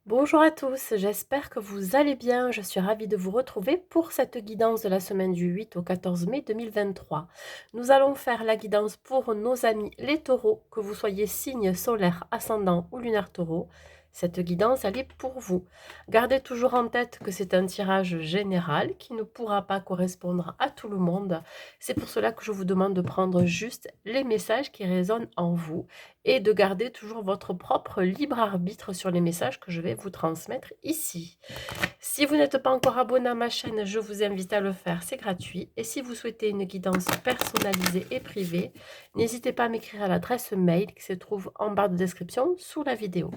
Bonjour à tous, j'espère que vous allez bien. Je suis ravie de vous retrouver pour cette guidance de la semaine du 8 au 14 mai 2023. Nous allons faire la guidance pour nos amis les taureaux, que vous soyez signe solaire, ascendant ou lunaire taureau. Cette guidance, elle est pour vous. Gardez toujours en tête que c'est un tirage général qui ne pourra pas correspondre à tout le monde. C'est pour cela que je vous demande de prendre juste les messages qui résonnent en vous et de garder toujours votre propre libre arbitre sur les messages que je vais vous transmettre ici. Si vous n'êtes pas encore abonné à ma chaîne, je vous invite à le faire, c'est gratuit. Et si vous souhaitez une guidance personnalisée et privée, n'hésitez pas à m'écrire à l'adresse mail qui se trouve en barre de description sous la vidéo.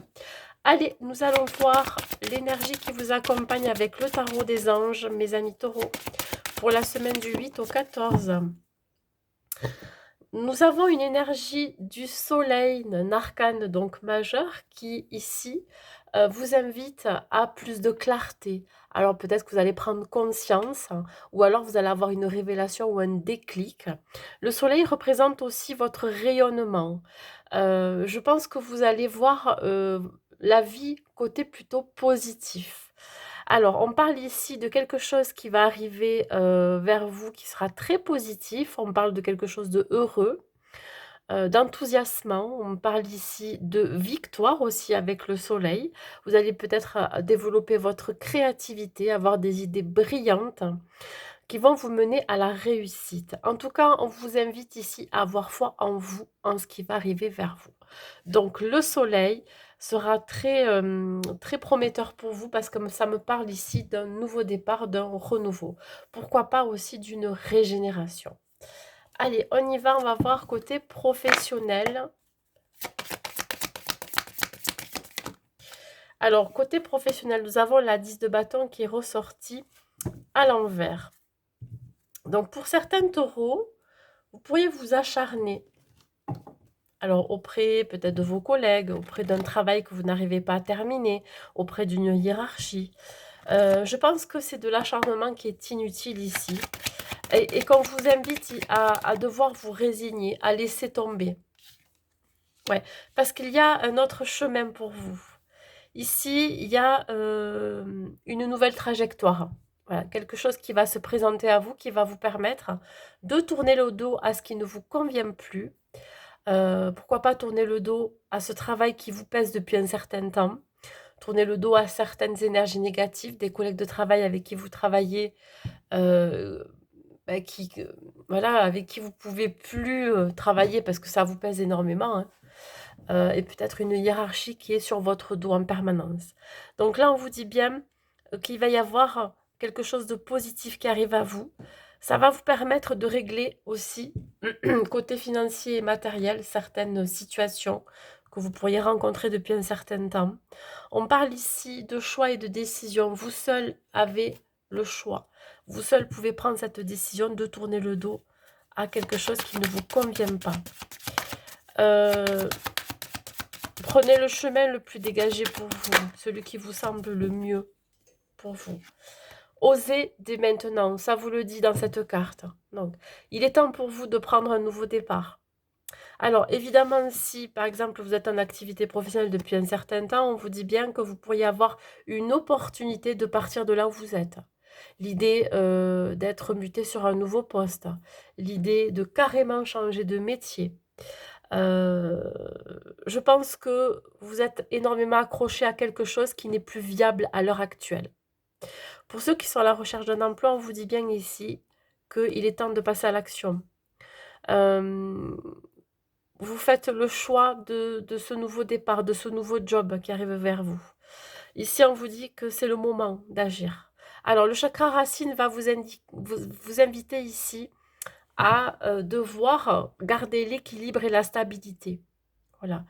Allez, nous allons voir l'énergie qui vous accompagne avec le tarot des anges, mes amis taureaux, pour la semaine du 8 au 14. Nous avons une énergie du soleil, un arcane donc majeur qui ici vous invite à plus de clarté. Alors peut-être que vous allez prendre conscience ou alors vous allez avoir une révélation ou un déclic. Le soleil représente aussi votre rayonnement. Je pense que vous allez voir la vie côté plutôt positif. Alors, on parle ici de quelque chose qui va arriver vers vous qui sera très positif. On parle de quelque chose de heureux, d'enthousiasmant. On parle ici de victoire aussi avec le soleil. Vous allez peut-être développer votre créativité, avoir des idées brillantes qui vont vous mener à la réussite. En tout cas, on vous invite ici à avoir foi en vous, en ce qui va arriver vers vous. Donc le soleil sera très prometteur pour vous parce que ça me parle ici d'un nouveau départ, d'un renouveau. Pourquoi pas aussi d'une régénération. Allez, on y va, on va voir côté professionnel. Alors, côté professionnel, nous avons la 10 de bâton qui est ressortie à l'envers. Donc, pour certains taureaux, vous pourriez vous acharner. Alors, auprès peut-être de vos collègues, auprès d'un travail que vous n'arrivez pas à terminer, auprès d'une hiérarchie. Je pense que c'est de l'acharnement qui est inutile ici. Et qu'on vous invite à devoir vous résigner, à laisser tomber. Ouais, parce qu'il y a un autre chemin pour vous. Ici, il y a une nouvelle trajectoire. Voilà, quelque chose qui va se présenter à vous, qui va vous permettre de tourner le dos à ce qui ne vous convient plus. Pourquoi pas tourner le dos à ce travail qui vous pèse depuis un certain temps. Tourner le dos à certaines énergies négatives, des collègues de travail avec qui vous travaillez, euh, voilà, avec qui vous pouvez plus travailler parce que ça vous pèse énormément, hein. Et peut-être une hiérarchie qui est sur votre dos en permanence. Donc là, on vous dit bien qu'il va y avoir quelque chose de positif qui arrive à vous. Ça va vous permettre de régler aussi, côté financier et matériel, certaines situations que vous pourriez rencontrer depuis un certain temps. On parle ici de choix et de décision. Vous seul avez le choix. Vous seul pouvez prendre cette décision de tourner le dos à quelque chose qui ne vous convient pas. Prenez le chemin le plus dégagé pour vous, celui qui vous semble le mieux pour vous. Osez dès maintenant, ça vous le dit dans cette carte. Donc, il est temps pour vous de prendre un nouveau départ. Alors, évidemment, si par exemple vous êtes en activité professionnelle depuis un certain temps, on vous dit bien que vous pourriez avoir une opportunité de partir de là où vous êtes. L'idée d'être muté sur un nouveau poste, l'idée de carrément changer de métier. Je pense que vous êtes énormément accroché à quelque chose qui n'est plus viable à l'heure actuelle. Pour ceux qui sont à la recherche d'un emploi, on vous dit bien ici qu'il est temps de passer à l'action. Euh, Vous faites le choix de ce nouveau départ, de ce nouveau job qui arrive vers vous. Ici, on vous dit que c'est le moment d'agir. Alors, le chakra racine va vous inviter ici à devoir garder l'équilibre et la stabilité. Voilà.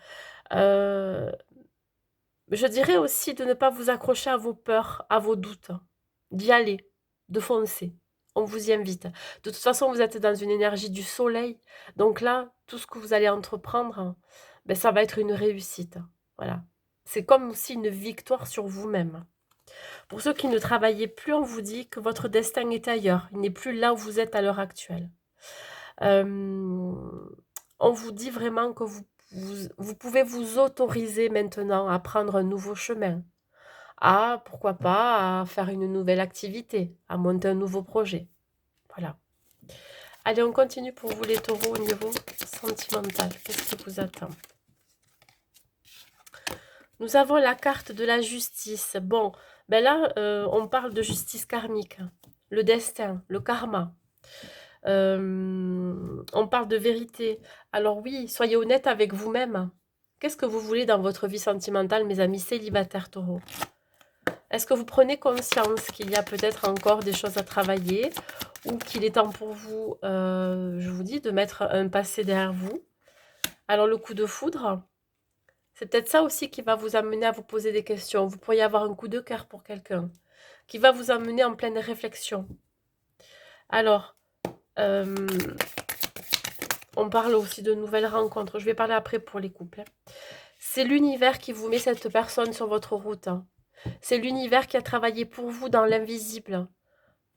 Je dirais aussi de ne pas vous accrocher à vos peurs, à vos doutes, d'y aller, de foncer. On vous y invite. De toute façon, vous êtes dans une énergie du soleil. Donc là, tout ce que vous allez entreprendre, ben, ça va être une réussite. Voilà. C'est comme aussi une victoire sur vous-même. Pour ceux qui ne travaillez plus, on vous dit que votre destin est ailleurs. Il n'est plus là où vous êtes à l'heure actuelle. Euh, on vous dit vraiment que vous pouvez vous autoriser maintenant à prendre un nouveau chemin. à, pourquoi pas, à faire une nouvelle activité, à monter un nouveau projet. Voilà. Allez, on continue pour vous les taureaux au niveau sentimental. Qu'est-ce qui vous attend? Nous avons la carte de la justice. Bon, ben là, on parle de justice karmique, le destin, le karma. On parle de vérité. Alors oui, soyez honnête avec vous-même. Qu'est-ce que vous voulez dans votre vie sentimentale, mes amis célibataires taureaux? Est-ce que vous prenez conscience qu'il y a peut-être encore des choses à travailler ou qu'il est temps pour vous, je vous dis, de mettre un passé derrière vous? Alors le coup de foudre, c'est peut-être ça aussi qui va vous amener à vous poser des questions. Vous pourriez avoir un coup de cœur pour quelqu'un qui va vous amener en pleine réflexion. Alors, on parle aussi de nouvelles rencontres. Je vais parler après pour les couples. C'est l'univers qui vous met cette personne sur votre route. C'est l'univers qui a travaillé pour vous dans l'invisible.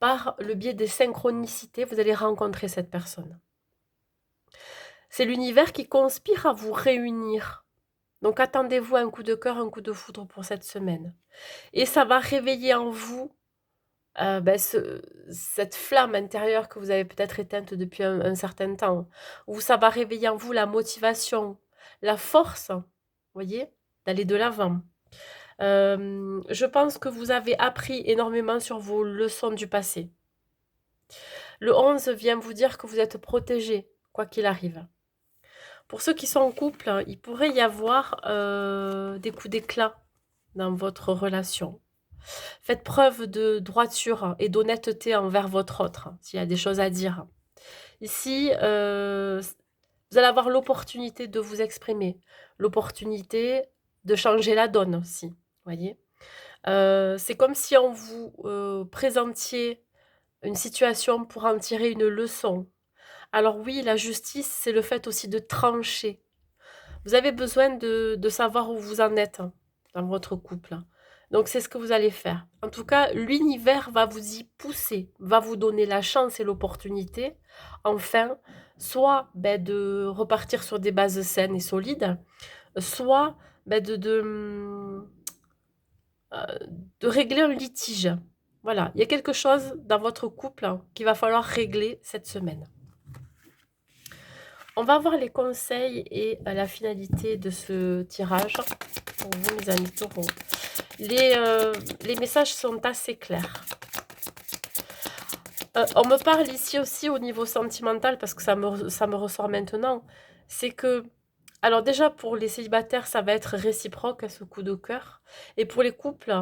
Par le biais des synchronicités, vous allez rencontrer cette personne. C'est l'univers qui conspire à vous réunir. Donc attendez-vous à un coup de cœur, un coup de foudre pour cette semaine. Et ça va réveiller en vous cette flamme intérieure que vous avez peut-être éteinte depuis un certain temps. Ou ça va réveiller en vous la motivation, la force, vous voyez, d'aller de l'avant. Je pense que vous avez appris énormément sur vos leçons du passé. Le 11 vient vous dire que vous êtes protégé, quoi qu'il arrive. Pour ceux qui sont en couple, il pourrait y avoir des coups d'éclat dans votre relation. Faites preuve de droiture et d'honnêteté envers votre autre, s'il y a des choses à dire. Ici, vous allez avoir l'opportunité de vous exprimer, l'opportunité de changer la donne aussi, voyez. C'est comme si on vous présentiez une situation pour en tirer une leçon. Alors oui, la justice, c'est le fait aussi de trancher. Vous avez besoin de savoir où vous en êtes dans votre couple. Donc c'est ce que vous allez faire. En tout cas, l'univers va vous y pousser, va vous donner la chance et l'opportunité, enfin, soit de repartir sur des bases saines et solides, soit de régler un litige. Voilà, il y a quelque chose dans votre couple qu'il va falloir régler cette semaine. On va voir les conseils et la finalité de ce tirage pour vous, mes amis taureaux. Les messages sont assez clairs. On me parle ici aussi au niveau sentimental, parce que ça me ressort maintenant. C'est que, alors déjà pour les célibataires, ça va être réciproque à ce coup de cœur. Et pour les couples,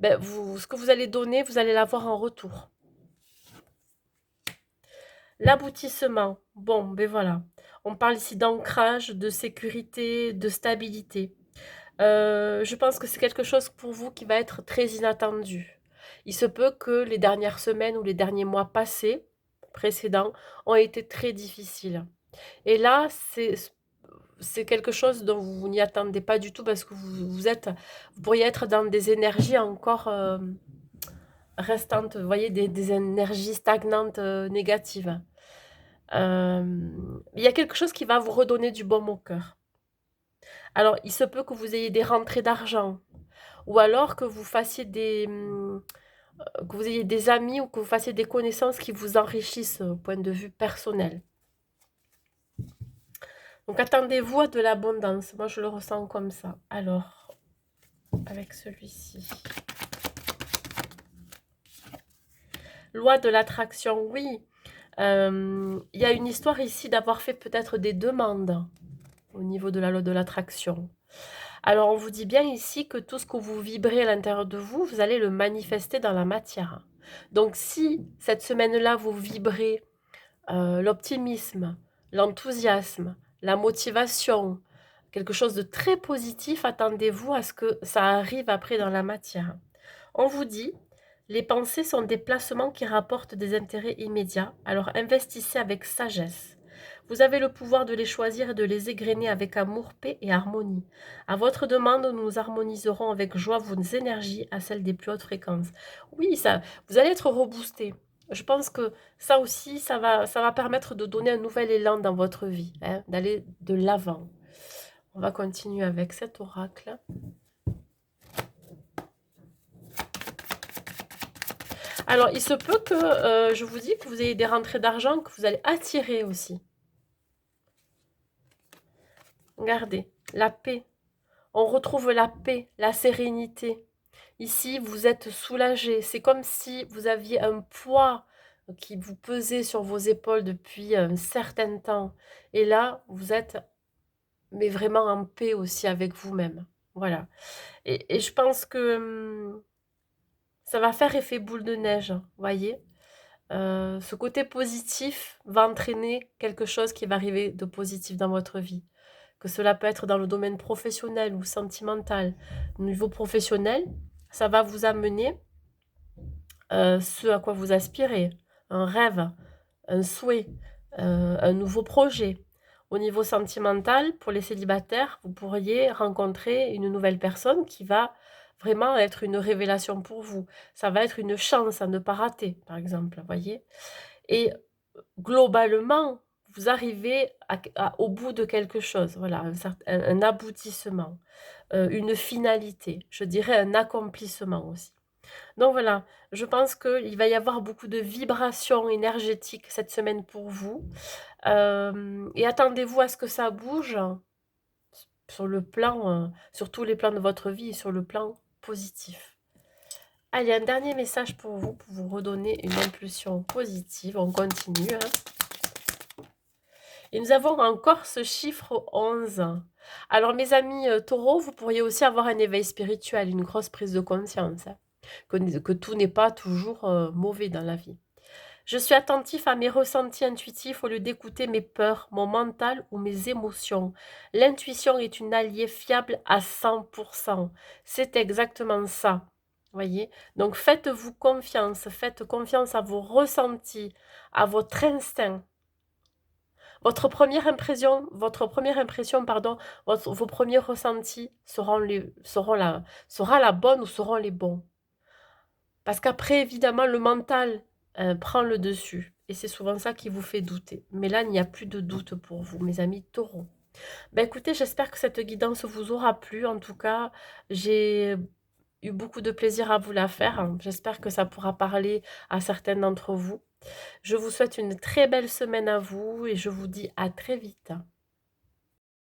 ce que vous allez donner, vous allez l'avoir en retour. L'aboutissement, bon, ben voilà. On parle ici d'ancrage, de sécurité, de stabilité. Je pense que c'est quelque chose pour vous qui va être très inattendu. Il se peut que les dernières semaines ou les derniers mois passés, précédents, ont été très difficiles. Et là, c'est quelque chose dont vous n'y attendez pas du tout parce que vous pourriez être dans des énergies encore restantes, vous voyez, des énergies stagnantes négatives. Il y a quelque chose qui va vous redonner du baume au cœur. Alors, il se peut que vous ayez des rentrées d'argent, ou alors que vous fassiez que vous ayez des amis ou que vous fassiez des connaissances qui vous enrichissent au point de vue personnel. Donc, attendez-vous à de l'abondance. Moi, je le ressens comme ça. Alors, avec celui-ci. Loi de l'attraction, oui. Il y a une histoire ici d'avoir fait peut-être des demandes au niveau de la loi de l'attraction. Alors, on vous dit bien ici que tout ce que vous vibrez à l'intérieur de vous, vous allez le manifester dans la matière. Donc, si cette semaine-là, vous vibrez l'optimisme, l'enthousiasme, la motivation, quelque chose de très positif, attendez-vous à ce que ça arrive après dans la matière. On vous dit, les pensées sont des placements qui rapportent des intérêts immédiats, alors investissez avec sagesse. Vous avez le pouvoir de les choisir et de les égrener avec amour, paix et harmonie. À votre demande, nous harmoniserons avec joie vos énergies à celles des plus hautes fréquences. Oui, ça, vous allez être reboosté. Je pense que ça aussi, ça va permettre de donner un nouvel élan dans votre vie, hein, d'aller de l'avant. On va continuer avec cet oracle. Alors, il se peut que, je vous dis que vous ayez des rentrées d'argent que vous allez attirer aussi. Regardez, la paix. On retrouve la paix, la sérénité. Ici, vous êtes soulagé. C'est comme si vous aviez un poids qui vous pesait sur vos épaules depuis un certain temps. Et là, vous êtes mais vraiment en paix aussi avec vous-même. Voilà. Et je pense que ça va faire effet boule de neige, vous voyez. Ce côté positif va entraîner quelque chose qui va arriver de positif dans votre vie. Que cela peut être dans le domaine professionnel ou sentimental. Au niveau professionnel, ça va vous amener ce à quoi vous aspirez, un rêve, un souhait, un nouveau projet. Au niveau sentimental, pour les célibataires, vous pourriez rencontrer une nouvelle personne qui va vraiment être une révélation pour vous. Ça va être une chance à ne pas rater, par exemple, voyez. Et globalement, vous arrivez au bout de quelque chose, voilà, un aboutissement, une finalité, je dirais un accomplissement aussi. Donc voilà, je pense qu'il va y avoir beaucoup de vibrations énergétiques cette semaine pour vous. Et attendez-vous à ce que ça bouge sur le plan, sur tous les plans de votre vie et sur le plan positif. Allez, un dernier message pour vous redonner une impulsion positive. On continue. Et nous avons encore ce chiffre 11. Alors mes amis taureaux, vous pourriez aussi avoir un éveil spirituel, une grosse prise de conscience. Que tout n'est pas toujours mauvais dans la vie. Je suis attentif à mes ressentis intuitifs au lieu d'écouter mes peurs, mon mental ou mes émotions. L'intuition est une alliée fiable à 100%. C'est exactement ça. Voyez? Donc faites-vous confiance, faites confiance à vos ressentis, à votre instinct. Votre première impression, pardon, vos premiers ressentis sera la bonne ou seront les bons. Parce qu'après, évidemment, le mental prend le dessus. Et c'est souvent ça qui vous fait douter. Mais là, il n'y a plus de doute pour vous, mes amis taureaux. Ben écoutez, j'espère que cette guidance vous aura plu. En tout cas, j'ai eu beaucoup de plaisir à vous la faire. J'espère que ça pourra parler à certains d'entre vous. Je vous souhaite une très belle semaine à vous et je vous dis à très vite.